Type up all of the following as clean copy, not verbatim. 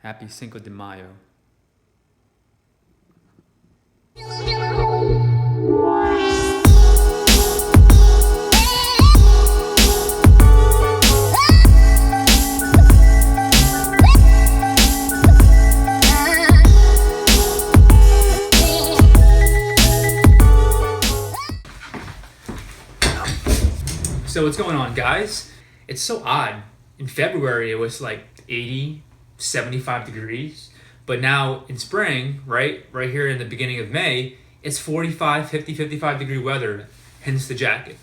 Happy Cinco de Mayo. So what's going on, guys? It's so odd. In February, it was like 80, 75 degrees. But now in spring, right here in the beginning of May, it's 45, 50, 55 degree weather, hence the jacket.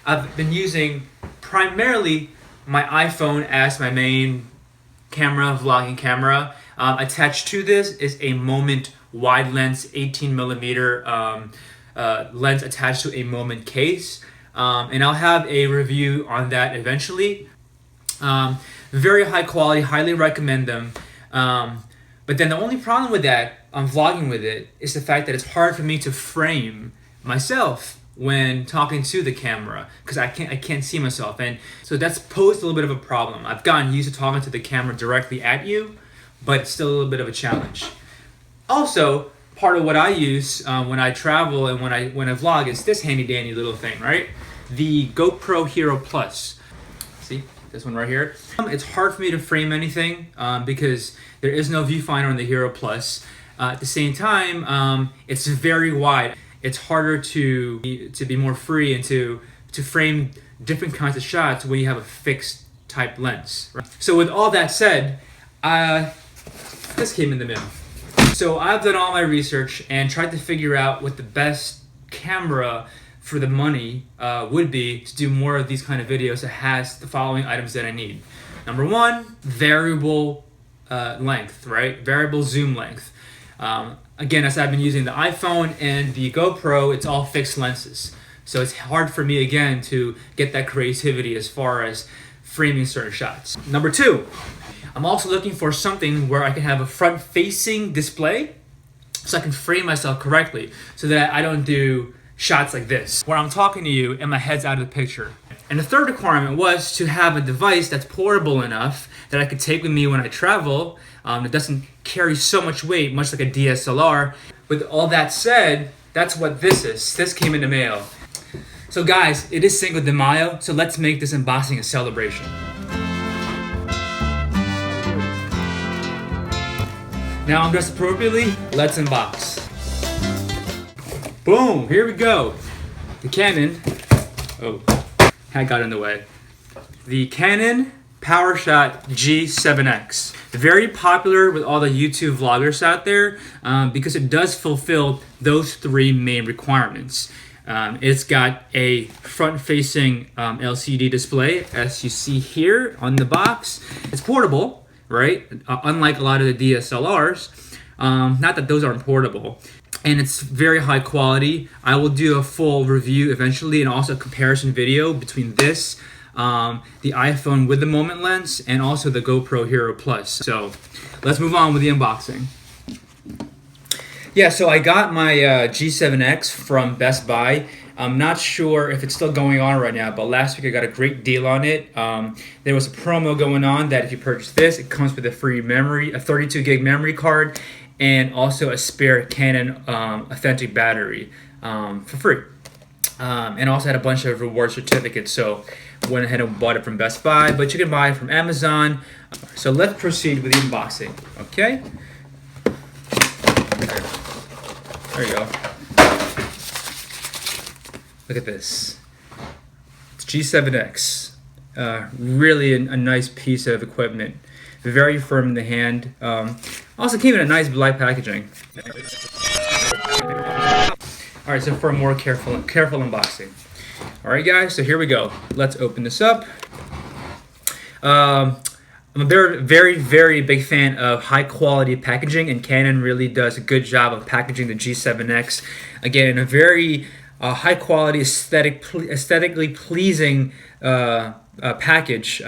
I've been using primarily my iPhone as my main camera, vlogging camera. Attached to this is a Moment wide lens, 18 millimeter lens attached to a Moment case. And I'll have a review on that eventually. Very high quality, highly recommend them. But then the only problem with that, vlogging with it, is the fact that it's hard for me to frame myself when talking to the camera because I can't see myself, and so that's posed a little bit of a problem. I've gotten used to talking to the camera directly at you, but it's still a little bit of a challenge. Also, part of what I use when I travel and when I vlog is this handy dandy little thing, right? The GoPro Hero Plus. See this one right here? It's hard for me to frame anything because there is no viewfinder on the Hero Plus. At the same time, it's very wide. It's harder to be more free and to frame different kinds of shots when you have a fixed type lens. Right? So with all that said, this came in the mail. So I've done all my research and tried to figure out what the best camera for the money would be to do more of these kind of videos that has the following items that I need. Number one, variable length, right? Variable zoom length. Again, as I've been using the iPhone and the GoPro, it's all fixed lenses. So it's hard for me, again, to get that creativity as far as framing certain shots. Number two, I'm also looking for something where I can have a front-facing display so I can frame myself correctly so that I don't do shots like this, where I'm talking to you and my head's out of the picture. And the third requirement was to have a device that's portable enough that I could take with me when I travel. It doesn't carry so much weight, much like a DSLR. With all that said, that's what this is. This came in the mail. So guys, it is Cinco de Mayo, so let's make this unboxing a celebration. Now I'm dressed appropriately, let's unbox. Boom, here we go. The Canon, I got in the way. The Canon Powershot G7X. Very popular with all the YouTube vloggers out there because it does fulfill those three main requirements. It's got a front-facing LCD display, as you see here on the box. It's portable, right? Unlike a lot of the DSLRs. Not that those aren't portable. And it's very high quality. I will do a full review eventually and also a comparison video between this, the iPhone with the Moment lens, and also the GoPro Hero Plus. So let's move on with the unboxing. Yeah, so I got my G7X from Best Buy. I'm not sure if it's still going on right now, but last week I got a great deal on it. There was a promo going on that if you purchase this, it comes with a free memory, a 32 gig memory card, and also a spare Canon authentic battery for free. And also had a bunch of reward certificates, so went ahead and bought it from Best Buy, but you can buy it from Amazon. So let's proceed with the unboxing, okay? There you go. Look at this. It's G7X. Really a nice piece of equipment. Very firm in the hand. Also came in a nice black packaging. All right, so for a more careful unboxing. All right, guys, so here we go. Let's open this up. I'm a very big fan of high quality packaging, and Canon really does a good job of packaging the G7X. Again, in a very high quality, aesthetically pleasing package.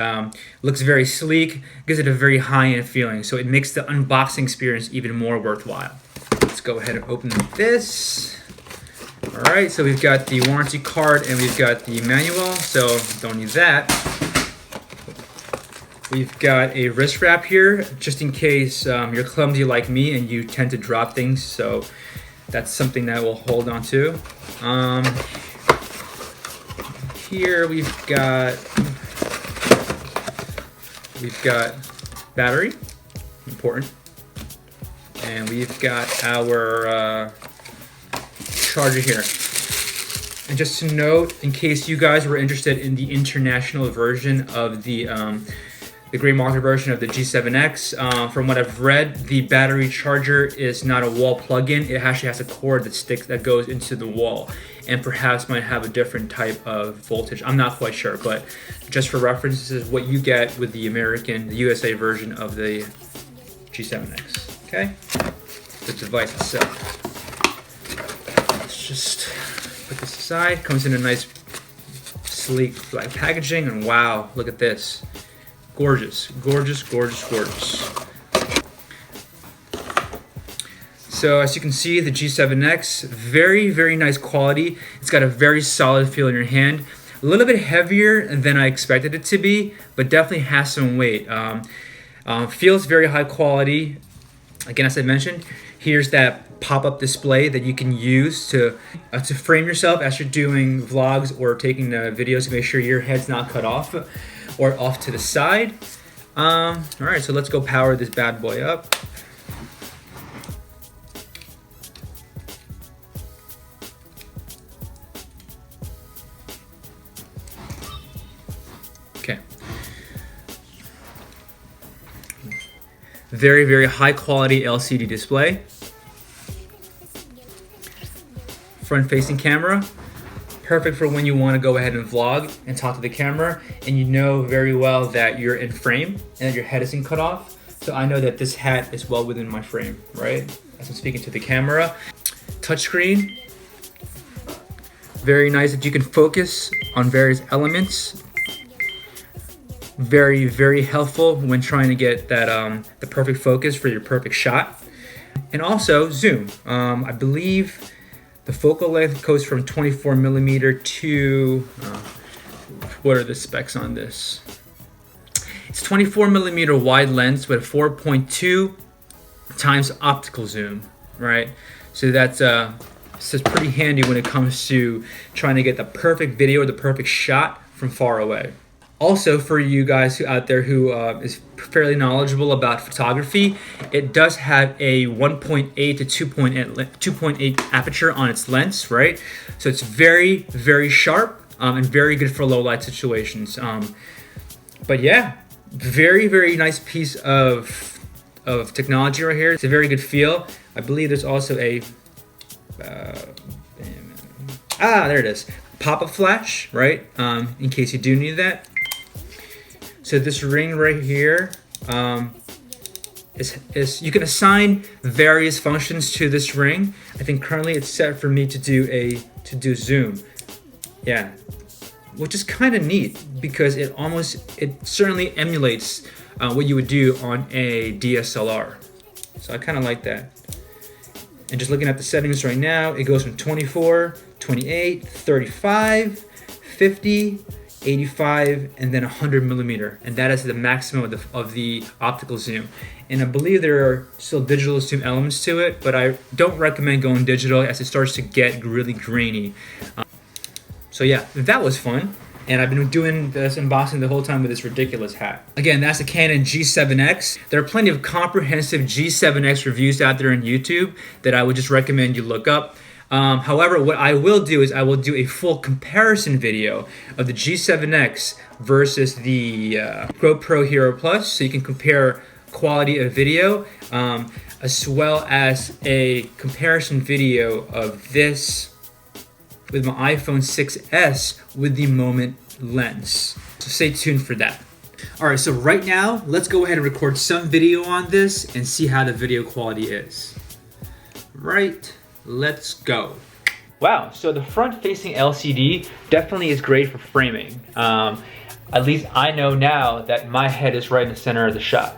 Looks very sleek, gives it a very high-end feeling, so it makes the unboxing experience even more worthwhile. Let's go ahead and open this. All right, so we've got the warranty card and we've got the manual, so don't need that. We've got a wrist wrap here, just in case you're clumsy like me and you tend to drop things, so that's something that we'll hold on to. Here we've got battery, important, and we've got our charger here. And just to note, in case you guys were interested in the international version of the gray market version of the G7X, from what I've read, the battery charger is not a wall plug-in. It actually has a cord that goes into the wall, and perhaps might have a different type of voltage. I'm not quite sure, but just for reference, this is what you get with the the USA version of the G7X. Okay, the device itself. Let's just put this aside. Comes in a nice, sleek black packaging, and wow, look at this. Gorgeous, gorgeous, gorgeous, gorgeous. So as you can see, the G7X, very, very nice quality. It's got a very solid feel in your hand. A little bit heavier than I expected it to be, but definitely has some weight. Feels very high quality. Again, as I mentioned, here's that pop-up display that you can use to frame yourself as you're doing vlogs or taking videos to make sure your head's not cut off or off to the side. All right, so let's go power this bad boy up. Okay. Very, very high quality LCD display. Front facing camera. Perfect for when you want to go ahead and vlog and talk to the camera, and you know very well that you're in frame and that your head isn't cut off. So I know that this hat is well within my frame, right? As I'm speaking to the camera. Touchscreen. Very nice that you can focus on various elements. Very, very helpful when trying to get that the perfect focus for your perfect shot. And also zoom. I believe the focal length goes from 24mm to, what are the specs on this? It's 24mm wide lens with 4.2 times optical zoom, right? So that's pretty handy when it comes to trying to get the perfect video or the perfect shot from far away. Also, for you guys out there who is fairly knowledgeable about photography, it does have a 1.8 to 2.8 aperture on its lens, right? So it's very, very sharp and very good for low light situations. But yeah, very, very nice piece of technology right here. It's a very good feel. I believe there's also a there it is, pop-up flash, right? In case you do need that. So this ring right here is you can assign various functions to this ring. I think currently it's set for me to do zoom. Yeah, which is kind of neat because it certainly emulates what you would do on a DSLR. So I kind of like that. And just looking at the settings right now, it goes from 24, 28, 35, 50, 85, and then 100mm, and that is the maximum of the optical zoom. And I believe there are still digital zoom elements to it, but I don't recommend going digital as it starts to get really grainy. So yeah, that was fun. And I've been doing this unboxing the whole time with this ridiculous hat. Again, that's the Canon G7X. There are plenty of comprehensive G7X reviews out there on YouTube that I would just recommend you look up. However, what I will do is I will do a full comparison video of the G7X versus the GoPro Hero Plus, so you can compare quality of video, as well as a comparison video of this with my iPhone 6s with the Moment lens. So stay tuned for that. Alright, so right now, let's go ahead and record some video on this and see how the video quality is. Right. Let's go. Wow, so the front-facing LCD definitely is great for framing. At least I know now that my head is right in the center of the shot.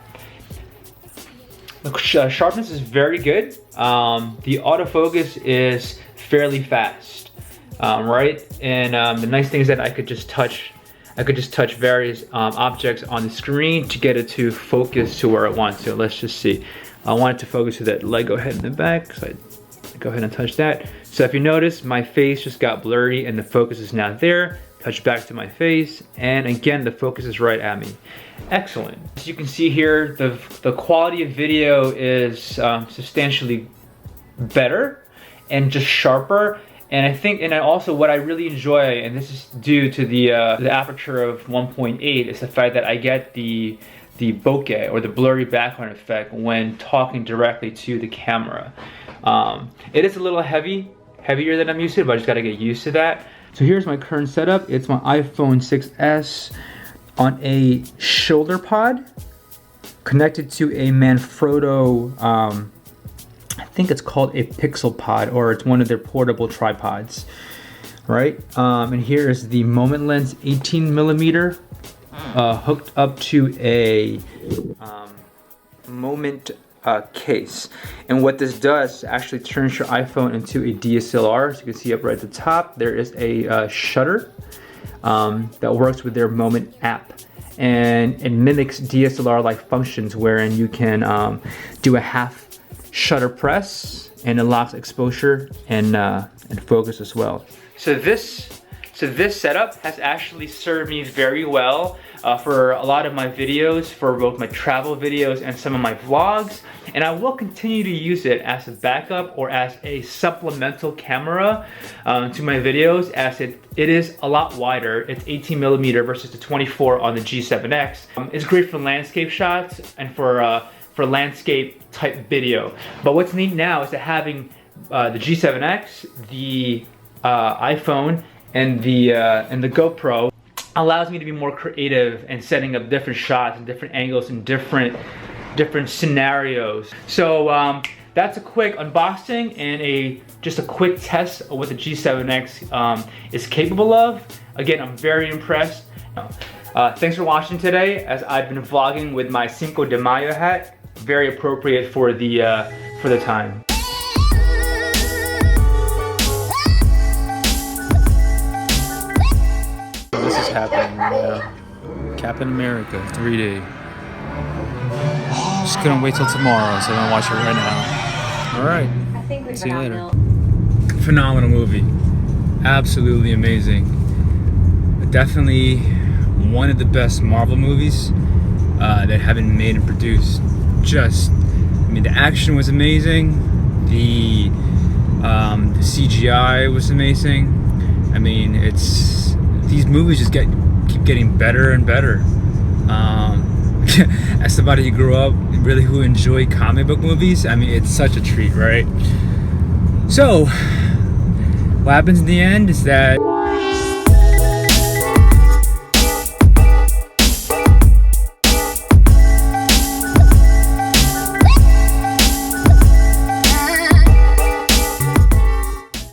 The sharpness is very good. The autofocus is fairly fast, right? And the nice thing is that I could just touch I could just touch various objects on the screen to get it to focus to where I want. So let's just see. I want it to focus to that Lego head in the back, so I go ahead and touch that. So if you notice, my face just got blurry and the focus is now there. Touch back to my face, and again, the focus is right at me. Excellent. As you can see here, the quality of video is substantially better and just sharper. And I think, and also what I really enjoy, and this is due to the aperture of 1.8, is the fact that I get the bokeh, or the blurry background effect, when talking directly to the camera. It is a little heavier than I'm used to, but I just gotta get used to that. So here's my current setup. It's my iPhone 6S on a shoulder pod connected to a Manfrotto, I think it's called a Pixel Pod, or it's one of their portable tripods, right? And here is the Moment lens 18mm hooked up to a Moment case. And what this does actually turns your iPhone into a DSLR. So you can see up right at the top, there is a shutter that works with their Moment app. And it mimics DSLR-like functions wherein you can do a half shutter press and it locks exposure and focus as well. So this setup has actually served me very well for a lot of my videos, for both my travel videos and some of my vlogs, and I will continue to use it as a backup or as a supplemental camera to my videos, as it is a lot wider. It's 18mm versus the 24 on the G7X. It's great for landscape shots and for landscape type video. But what's neat now is that having the G7X, the iPhone, and the GoPro allows me to be more creative and setting up different shots and different angles and different scenarios. So that's a quick unboxing and just a quick test of what the G7X is capable of. Again, I'm very impressed. Thanks for watching today, as I've been vlogging with my Cinco De Mayo hat. Very appropriate for the time. This is happening right now. Captain America 3D. Just couldn't wait till tomorrow, so I'm gonna watch it right now. All right. I think we see you later. Phenomenal movie. Absolutely amazing. Definitely one of the best Marvel movies that have been made and produced. The action was amazing. The CGI was amazing. I mean, these movies just keep getting better and better. As somebody who grew up really who enjoyed comic book movies, I mean, it's such a treat, right? So what happens in the end is that